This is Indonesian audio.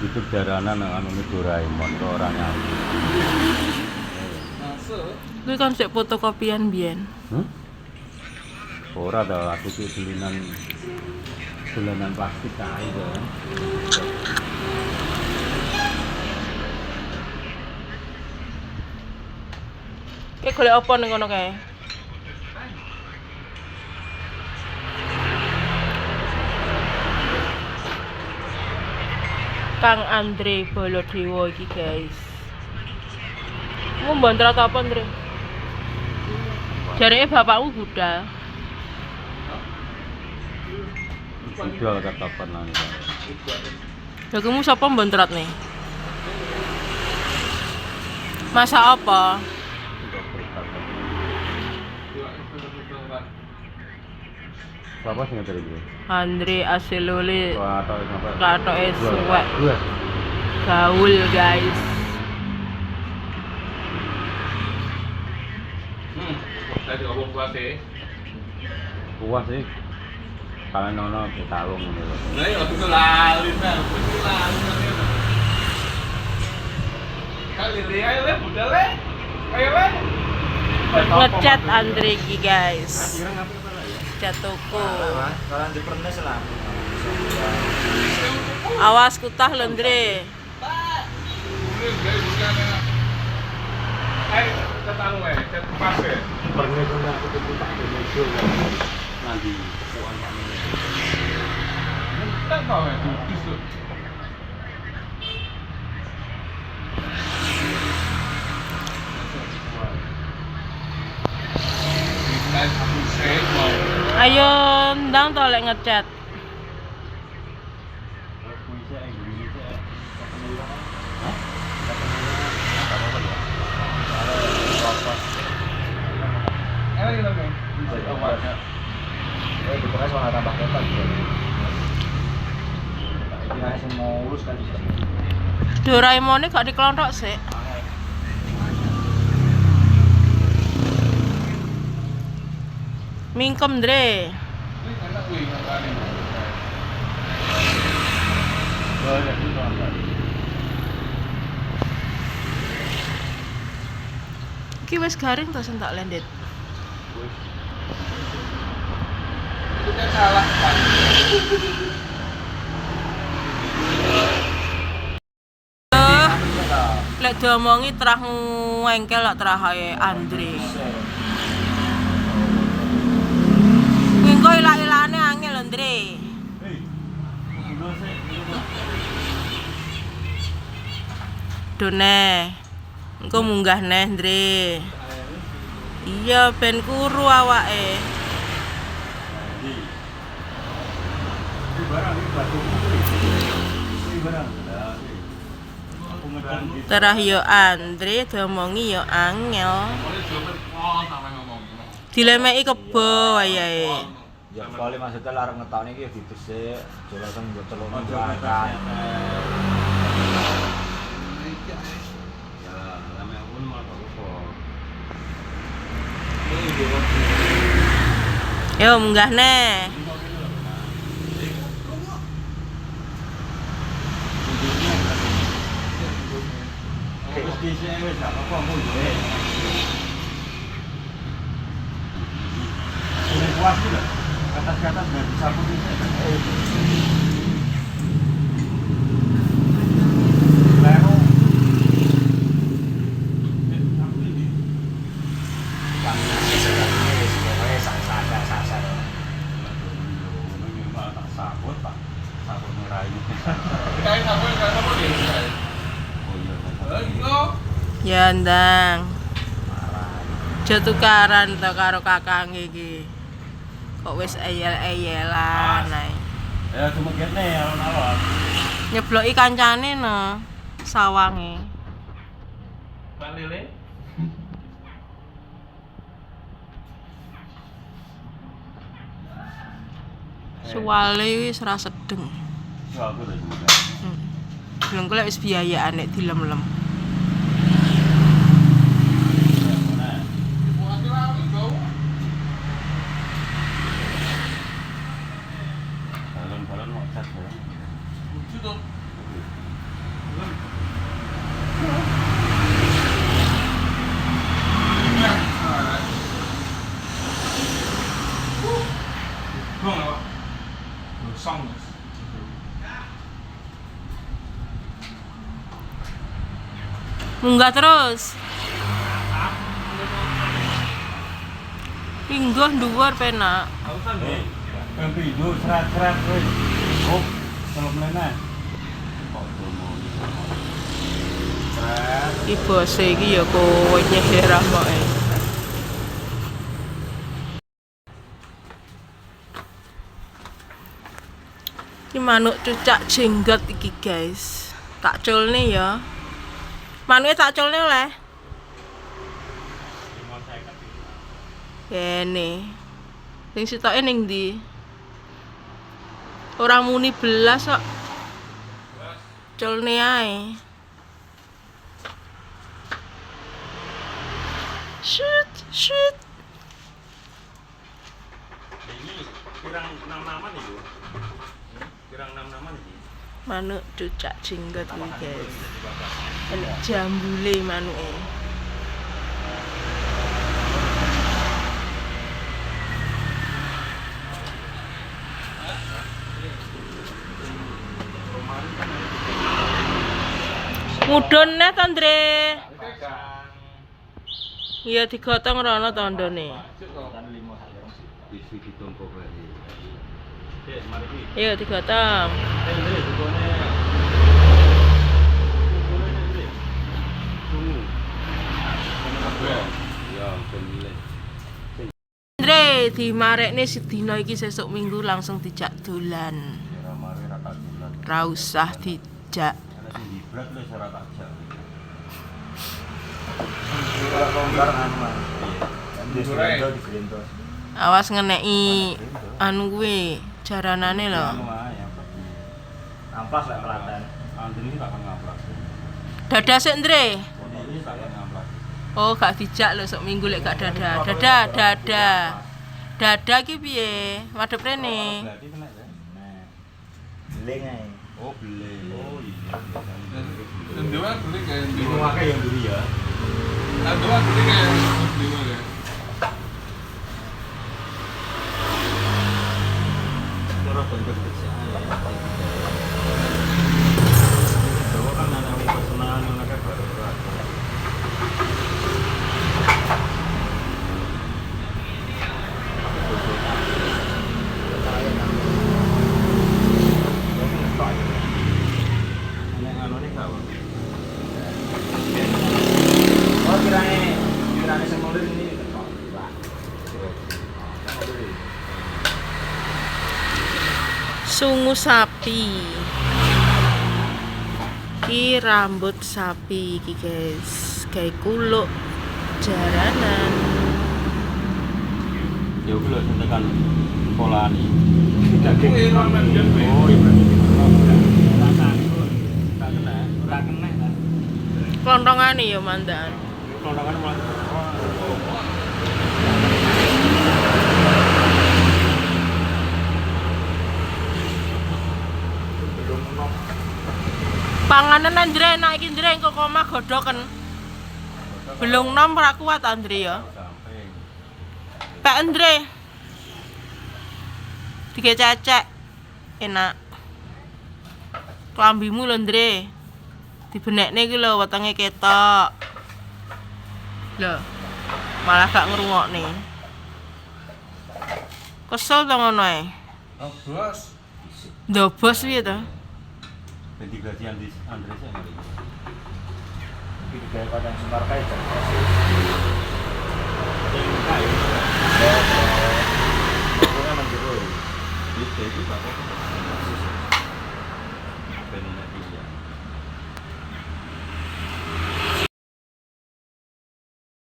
YouTube daranan anu Doraemon kok ora nyawu. Kuwi kan sik fotokopian biyen. Ora ta aku sih dolanan plastik kae to. Ki golek apa ning kono kae? Kang Andre Baladewa iki, guys. Mau mbantrat apa, Andre? Jareke bapakmu budal. Budal katapan nang. Ya kamu sapa mbantrat nih? Masa apa? Bapak sing ngeteri iki. Andre Asilole Wah, tok sampai. katoke suwek. Dua. Gaul, guys. Tadi apa puas sih? Puas sih. Kalau nono ditalung ngono lho. Lah ya aku lali nah, aku lali nah. Kali dia le budal le. Ayo le. Ngecat Andre iki, guys. Kira ngapain apa lah ya? Cat toko. Kalau di pernes lah. Awas kutah lho, Andre. Ayo kita tahu cat pas ya. Pernah kena aku tak mejo nanti puan kami. Tak tahu ya, justru. Ayo ndang to lek ngecat. Di pernes malah tambah ketat. Ini langsung mau lurus kan bisa. Doraemon gak dikelontok sih. Mingkem, Dre. Iki wis garing to sing tak lendet. Kita salah kan. Lek diomongi terah ngengkel lak terah ae Andre. Engko ilang-ilane angel, Andre. Done. Engko munggah neh, Andre. Iya, ben kuru awake. Terah yo Andre diomongi yo angel. Dilemeki kebo wayahe. Ya kali maksudnya larang ngetokne iki ditesik, aja langsung mbok celokno makan. Ya, lame aku malah apa. Yo munggah neh. Wis dhisik wis gak apa-apa mundur. Ini puas lho. Kata-kata sudah disapu ini. Lero. Ya ndang. Jo tukaran to karo kakang iki. Kok wis eyel-eyelan ae. Ya cuma kene alon-alon. Nyebloki kancane no sawange. Pak Lele. Suwale wis ra sedeng. Ya aku udah juga. Belum golek wis biayaan nek dilem-lem. Balon-balon mau cat ya. Lucu tuh. Munggah terus. Pingguh dhuwur penak. Harusan deh. Yang pindu serat-serat wis. Oh, kalau meneh. Kok domo. Serat. Iki bose iki ya kowe nyeher amoke. Ini manuk cucak jenggot iki guys. Tak culne ya. Manuke tak culne oleh. Kene. Sing sitoke ning ndi? Ora muni belas kok. Culne ae. Shoot, shoot. Ini pirang 6 naman itu. Pirang 6 naman iki. Manuk cucak jenggot iki guys. Enak jambule manuke. Mudhun net to, Ndre. Iya digotong rono tandane. Isi ditumpuk wae. Dek, mari iki. Iya digotong. Ndre, dukone. Tunggu. Ya, pemilih. Ndre dimarekne sedina iki sesuk minggu langsung dijak dolan. Ora mari ra tak dolan. Ra usah dijak. Ana sing hibrat wis ora tak jak. Ora longgar anu Mas. Di Grendo. Awas ngeneki anu kuwi jaranane lho. Anu ae yang pergi. Amplas lek Klaten. Antri ini tak akan ngamplas. Dada sik, Ndre. Ini tak akan ngamplas. Oh, gak dijak lho sok minggu lek gak dada. Dada ki piye? Madhep rene. Berarti kena ya? Nah. Beling ae. Oh, beli. Oh, iya. Dan dewa beli kayak yang Bingung dewa. akeh yang dulu ya. Dan dewa beli kayak yang dewa ya. Cara bentuk kecil. Jawa kan ana wong personal ngono kae baru ora. Nek anone gak wae. Oh kirane sing mulir ini ketok. Sungu sapi. Ki rambut sapi iki guys. Kayak kuluk jaranan. Ya kuwi lho sing tekan polani. Aku ramen kan. Oh, iya berarti. Tak kena. Ora kena ta. Klontongane ya mandan. Kelontongan mulai. Panganan Andre enak iki Andre engko koma godhoken. Belum nom ora kuat Andre ya. Sampai. Pak Andre. Tiga cecek. Enak. Klambimu lho Andre. Dibenekne iki lho wetenge ketok. Lho. Malah gak ngrungokne. Kesel to ngono ae. Oh, bos. Ndobos piye to? Jadi gaji Andre sih ngeri. Iki gawe padang semar kae jan. Yang kae. Ora nang jero. Itu Pak. Benar.